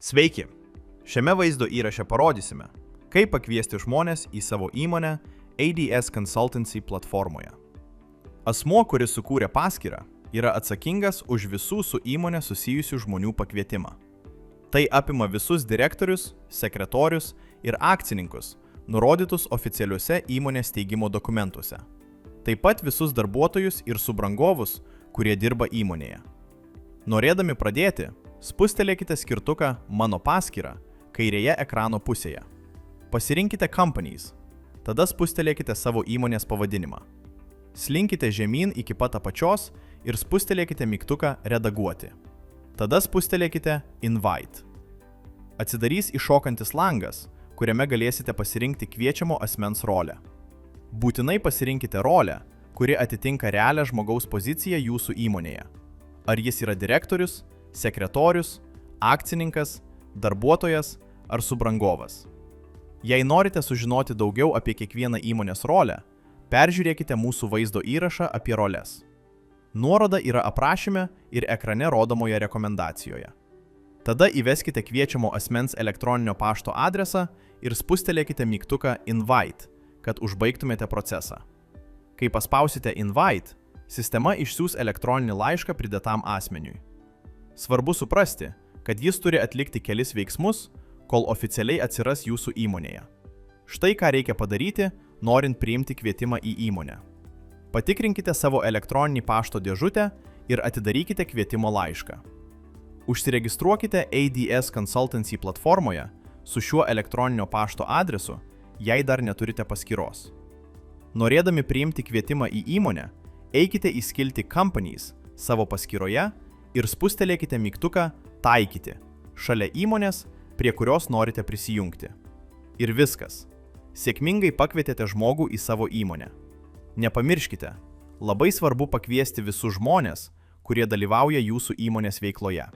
Sveiki! Šiame vaizdo įraše parodysime, kaip pakviesti žmonės į savo įmonę ADS Consultancy platformoje. Asmuo, kuris sukūrė paskyrą, yra atsakingas už visų su įmonė susijusių žmonių pakvietimą. Tai apima visus direktorius, sekretorius ir akcininkus, nurodytus oficialiuose įmonės steigimo dokumentuose. Taip pat visus darbuotojus ir subrangovus, kurie dirba įmonėje. Norėdami pradėti, spustelėkite skirtuką Mano paskyrą kairėje ekrano pusėje. Pasirinkite Companies, tada spustelėkite savo įmonės pavadinimą. Slinkite žemyn iki pat apačios ir spustelėkite mygtuką Redaguoti. Tada spustelėkite Invite. Atsidarys iššokantis langas, kuriame galėsite pasirinkti kviečiamo asmens rolę. Būtinai pasirinkite rolę, kuri atitinka realią žmogaus poziciją jūsų įmonėje. Ar jis yra direktorius, sekretorius, akcininkas, darbuotojas ar subrangovas. Jei norite sužinoti daugiau apie kiekvieną įmonės rolę, peržiūrėkite mūsų vaizdo įrašą apie roles. Nuoroda yra aprašyme ir ekrane rodomoje rekomendacijoje. Tada įveskite kviečiamo asmens elektroninio pašto adresą ir spustelėkite mygtuką Invite, kad užbaigtumėte procesą. Kai paspausite Invite, sistema išsiųs elektroninį laišką pridėtam asmeniui. Svarbu suprasti, kad jis turi atlikti kelis veiksmus, kol oficialiai atsiras jūsų įmonėje. Štai ką reikia padaryti, norint priimti kvietimą į įmonę. Patikrinkite savo elektroninį pašto dėžutę ir atidarykite kvietimo laišką. Užsiregistruokite ADS Consultancy platformoje su šiuo elektroninio pašto adresu, jei dar neturite paskyros. Norėdami priimti kvietimą į įmonę, eikite į skiltį Companies savo paskyroje ir spustelėkite mygtuką Taikyti šalia įmonės, prie kurios norite prisijungti. Ir viskas. Sėkmingai pakvietėte žmogų į savo įmonę. Nepamirškite, labai svarbu pakviesti visus žmonės, kurie dalyvauja jūsų įmonės veikloje.